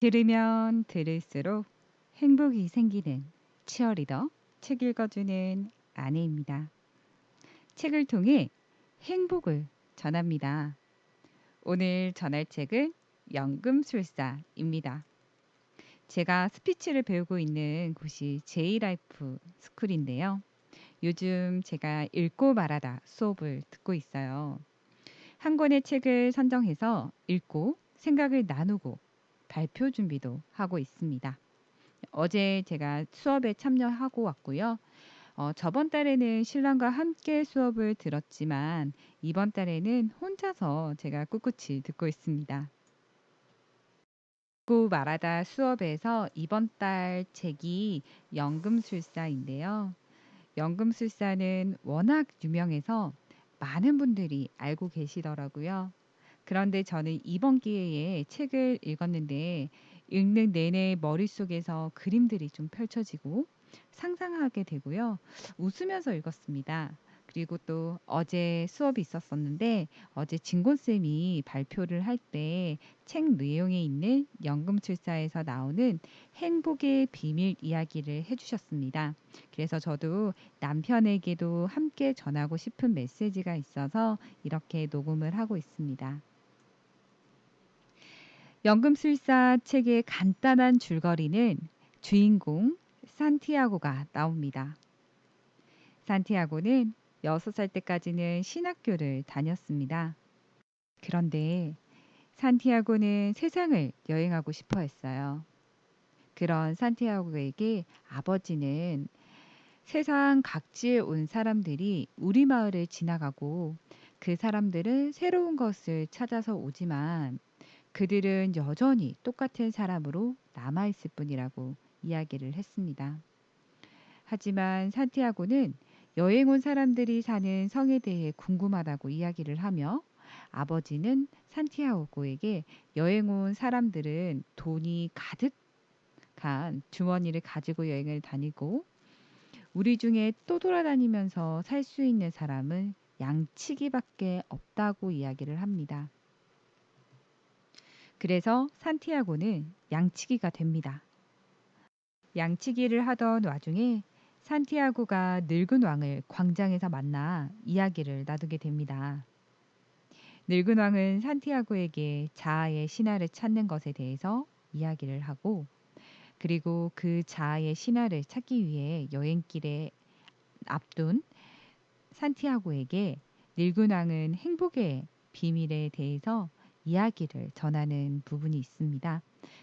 들으면 들을수록 행복이 생기는 치어리더, 책 읽어주는 아내입니다. 책을 통해 행복을 전합니다. 오늘 전할 책은 연금술사입니다. 제가 스피치를 배우고 있는 곳이 제이라이프 스쿨인데요. 요즘 제가 읽고 말하다 수업을 듣고 있어요. 한 권의 책을 선정해서 읽고 생각을 나누고 발표 준비도 하고 있습니다. 어제 제가 수업에 참여하고 왔고요. 저번 달에는 신랑과 함께 수업을 들었지만 이번 달에는 혼자서 제가 꿋꿋이 듣고 있습니다. 듣고 말하다 수업에서 이번 달 책이 연금술사인데요. 연금술사는 워낙 유명해서 많은 분들이 알고 계시더라고요. 그런데 저는 이번 기회에 책을 읽었는데 읽는 내내 머릿속에서 그림들이 좀 펼쳐지고 상상하게 되고요. 웃으면서 읽었습니다. 그리고 또 어제 수업이 있었었는데 어제 진곤 쌤이 발표를 할 때 책 내용에 있는 연금술사에서 나오는 행복의 비밀 이야기를 해주셨습니다. 그래서 저도 남편에게도 함께 전하고 싶은 메시지가 있어서 이렇게 녹음을 하고 있습니다. 연금술사 책의 간단한 줄거리는 주인공 산티아고가 나옵니다. 산티아고는 6살 때까지는 신학교를 다녔습니다. 그런데 산티아고는 세상을 여행하고 싶어 했어요. 그런 산티아고에게 아버지는 세상 각지에 온 사람들이 우리 마을을 지나가고 그 사람들은 새로운 것을 찾아서 오지만 그들은 여전히 똑같은 사람으로 남아있을 뿐이라고 이야기를 했습니다. 하지만 산티아고는 여행 온 사람들이 사는 성에 대해 궁금하다고 이야기를 하며 아버지는 산티아고에게 여행 온 사람들은 돈이 가득한 주머니를 가지고 여행을 다니고 우리 중에 또 돌아다니면서 살 수 있는 사람은 양치기밖에 없다고 이야기를 합니다. 그래서 산티아고는 양치기가 됩니다. 양치기를 하던 와중에 산티아고가 늙은 왕을 광장에서 만나 이야기를 나누게 됩니다. 늙은 왕은 산티아고에게 자아의 신화를 찾는 것에 대해서 이야기를 하고 그리고 그 자아의 신화를 찾기 위해 여행길에 앞둔 산티아고에게 늙은 왕은 행복의 비밀에 대해서 이야기를 전하는 부분이 있습니다.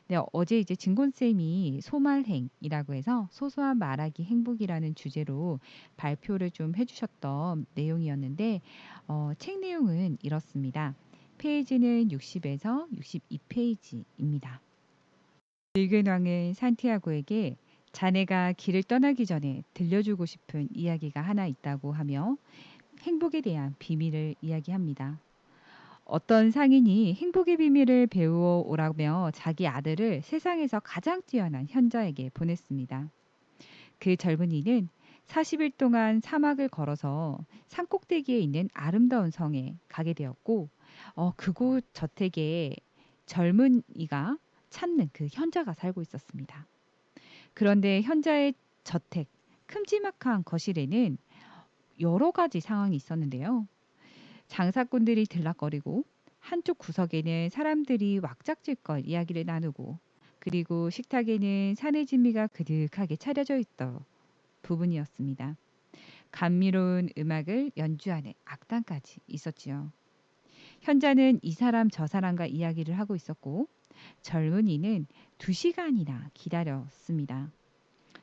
네, 어제 이제 진곤 쌤이 소말행이라고 해서 소소한 말하기 행복이라는 주제로 발표를 좀 해주셨던 내용이었는데 책 내용은 이렇습니다. 페이지는 60에서 62페이지입니다. 늙은 왕은 산티아고에게 자네가 길을 떠나기 전에 들려주고 싶은 이야기가 하나 있다고 하며 행복에 대한 비밀을 이야기합니다. 어떤 상인이 행복의 비밀을 배우어 오라며 자기 아들을 세상에서 가장 뛰어난 현자에게 보냈습니다. 그 젊은이는 40일 동안 사막을 걸어서 산꼭대기에 있는 아름다운 성에 가게 되었고 그곳 저택에 젊은이가 찾는 그 현자가 살고 있었습니다. 그런데 현자의 저택 큼지막한 거실에는 여러 가지 상황이 있었는데요. 장사꾼들이 들락거리고 한쪽 구석에는 사람들이 왁작질걸 이야기를 나누고 그리고 식탁에는 산의 진미가 그득하게 차려져 있던 부분이었습니다. 감미로운 음악을 연주하는 악단까지 있었지요. 현자는 이 사람 저 사람과 이야기를 하고 있었고 젊은이는 2시간이나 기다렸습니다.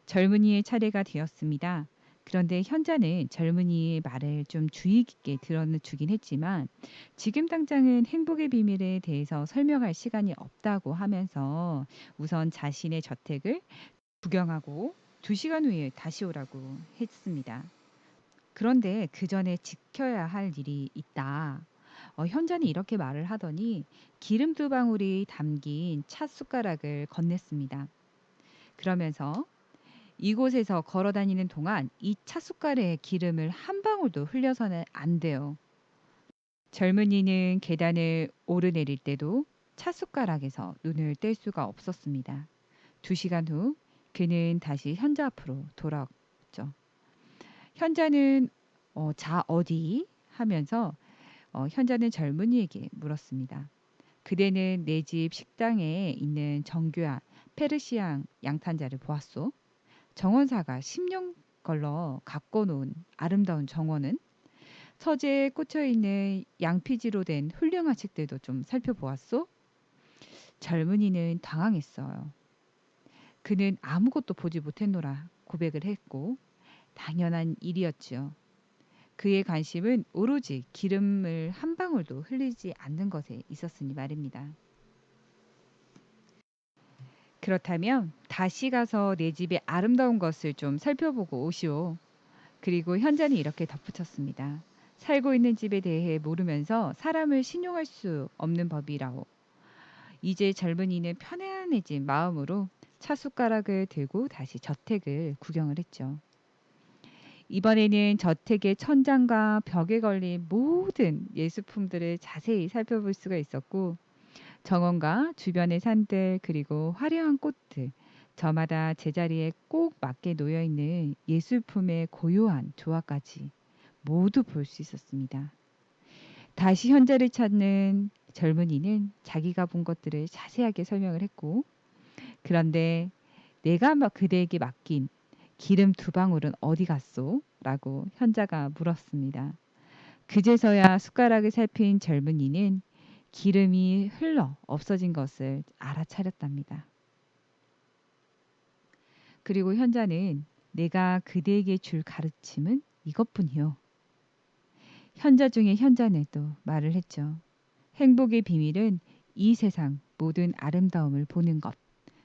젊은이의 차례가 되었습니다. 그런데 현자는 젊은이의 말을 좀 주의 깊게 들어주긴 했지만 지금 당장은 행복의 비밀에 대해서 설명할 시간이 없다고 하면서 우선 자신의 저택을 구경하고 2시간 후에 다시 오라고 했습니다. 그런데 그 전에 지켜야 할 일이 있다. 현자는 이렇게 말을 하더니 기름 2방울이 담긴 차 숟가락을 건넸습니다. 그러면서 이곳에서 걸어 다니는 동안 이 찻숟갈에 기름을 한 방울도 흘려서는 안 돼요. 젊은이는 계단을 오르내릴 때도 찻숟가락에서 눈을 뗄 수가 없었습니다. 2시간 후 그는 다시 현자 앞으로 돌아왔죠. 현자는 자 어디? 하면서 현자는 젊은이에게 물었습니다. 그대는 내 집 식당에 있는 정교한 페르시안 양탄자를 보았소? 정원사가 10년 걸러 갖고 놓은 아름다운 정원은? 서재에 꽂혀 있는 양피지로 된 훌륭한 책들도 좀 살펴보았소? 젊은이는 당황했어요. 그는 아무것도 보지 못했노라 고백을 했고 당연한 일이었지요. 그의 관심은 오로지 기름을 한 방울도 흘리지 않는 것에 있었으니 말입니다. 그렇다면 다시 가서 내 집의 아름다운 것을 좀 살펴보고 오시오. 그리고 현자는 이렇게 덧붙였습니다. 살고 있는 집에 대해 모르면서 사람을 신용할 수 없는 법이라오. 이제 젊은이는 편안해진 마음으로 찻숟가락을 들고 다시 저택을 구경을 했죠. 이번에는 저택의 천장과 벽에 걸린 모든 예술품들을 자세히 살펴볼 수가 있었고 정원과 주변의 산들 그리고 화려한 꽃들 저마다 제자리에 꼭 맞게 놓여있는 예술품의 고요한 조화까지 모두 볼 수 있었습니다. 다시 현자를 찾는 젊은이는 자기가 본 것들을 자세하게 설명을 했고 그런데 내가 그대에게 맡긴 기름 2방울은 어디 갔소? 라고 현자가 물었습니다. 그제서야 숟가락을 살핀 젊은이는 기름이 흘러 없어진 것을 알아차렸답니다. 그리고 현자는 내가 그대에게 줄 가르침은 이것뿐이요. 현자 중에 현자는 또 말을 했죠. 행복의 비밀은 이 세상 모든 아름다움을 보는 것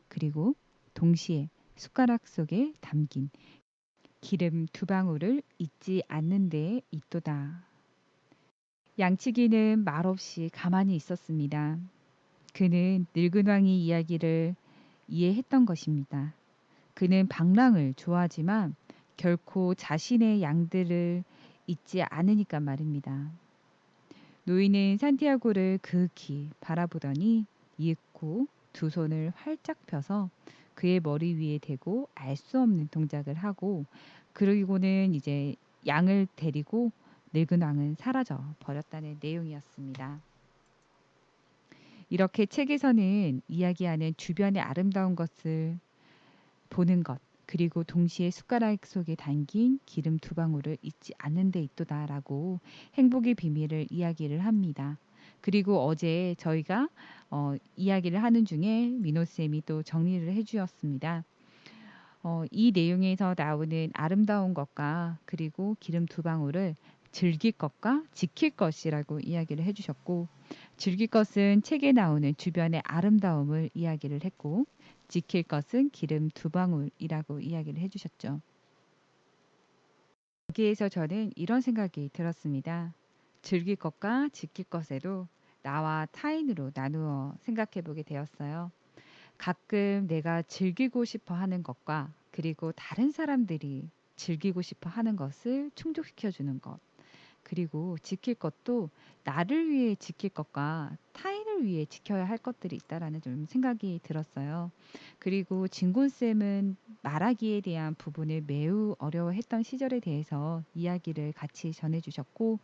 그리고 동시에 숟가락 속에 담긴 기름 2방울을 잊지 않는 데에 있도다. 양치기는 말없이 가만히 있었습니다. 그는 늙은 왕의 이야기를 이해했던 것입니다. 그는 방랑을 좋아하지만 결코 자신의 양들을 잊지 않으니까 말입니다. 노인은 산티아고를 극히 바라보더니 이윽고 2 손을 활짝 펴서 그의 머리 위에 대고 알 수 없는 동작을 하고 그리고는 이제 양을 데리고 늙은 왕은 사라져 버렸다는 내용이었습니다. 이렇게 책에서는 이야기하는 주변의 아름다운 것을 보는 것 그리고 동시에 숟가락 속에 담긴 기름 2방울을 잊지 않는 데 있도다라고 행복의 비밀을 이야기를 합니다. 그리고 어제 저희가 이야기를 하는 중에 민호쌤이 또 정리를 해주었습니다. 이 내용에서 나오는 아름다운 것과 그리고 기름 2방울을 즐길 것과 지킬 것이라고 이야기를 해주셨고 즐길 것은 책에 나오는 주변의 아름다움을 이야기를 했고 지킬 것은 기름 2방울이라고 이야기를 해주셨죠. 여기에서 저는 이런 생각이 들었습니다. 즐길 것과 지킬 것에도 나와 타인으로 나누어 생각해 보게 되었어요. 가끔 내가 즐기고 싶어 하는 것과 그리고 다른 사람들이 즐기고 싶어 하는 것을 충족시켜 주는 것. 그리고 지킬 것도 나를 위해 지킬 것과 타인을 위해 지켜야 할 것들이 있다라는 좀 생각이 들었어요. 그리고 진곤쌤은 말하기에 대한 부분을 매우 어려워했던 시절에 대해서 이야기를 같이 전해주셨고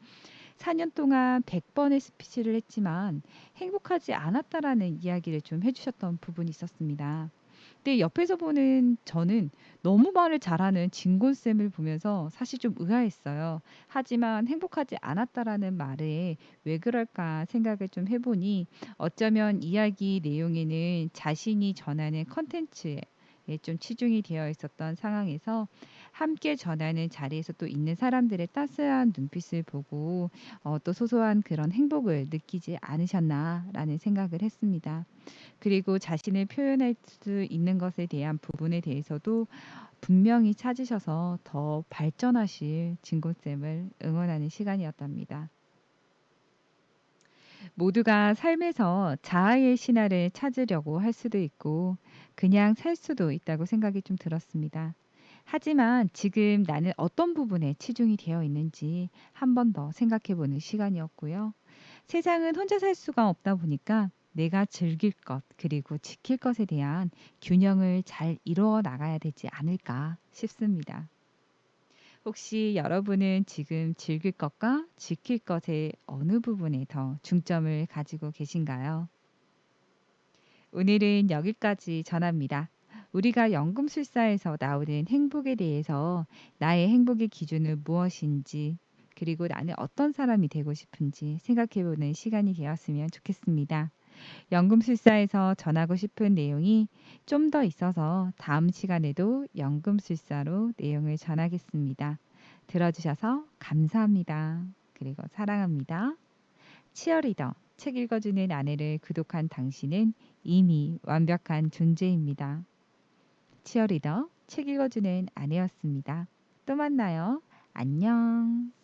4년 동안 100번의 스피치를 했지만 행복하지 않았다라는 이야기를 좀 해주셨던 부분이 있었습니다. 근데 옆에서 보는 저는 너무 말을 잘하는 진곤쌤을 보면서 사실 좀 의아했어요. 하지만 행복하지 않았다라는 말에 왜 그럴까 생각을 좀 해보니 어쩌면 이야기 내용에는 자신이 전하는 컨텐츠에 좀 치중이 되어 있었던 상황에서 함께 전하는 자리에서 또 있는 사람들의 따스한 눈빛을 보고 또 소소한 그런 행복을 느끼지 않으셨나라는 생각을 했습니다. 그리고 자신을 표현할 수 있는 것에 대한 부분에 대해서도 분명히 찾으셔서 더 발전하실 진곤쌤을 응원하는 시간이었답니다. 모두가 삶에서 자아의 신화를 찾으려고 할 수도 있고 그냥 살 수도 있다고 생각이 좀 들었습니다. 하지만 지금 나는 어떤 부분에 치중이 되어 있는지 한 번 더 생각해 보는 시간이었고요. 세상은 혼자 살 수가 없다 보니까 내가 즐길 것 그리고 지킬 것에 대한 균형을 잘 이루어 나가야 되지 않을까 싶습니다. 혹시 여러분은 지금 즐길 것과 지킬 것의 어느 부분에 더 중점을 가지고 계신가요? 오늘은 여기까지 전합니다. 우리가 연금술사에서 나오는 행복에 대해서 나의 행복의 기준은 무엇인지, 그리고 나는 어떤 사람이 되고 싶은지 생각해보는 시간이 되었으면 좋겠습니다. 연금술사에서 전하고 싶은 내용이 좀 더 있어서 다음 시간에도 연금술사로 내용을 전하겠습니다. 들어주셔서 감사합니다. 그리고 사랑합니다. 치어리더, 책 읽어주는 아내를 구독한 당신은 이미 완벽한 존재입니다. 치어리더, 책 읽어주는 아내였습니다. 또 만나요. 안녕.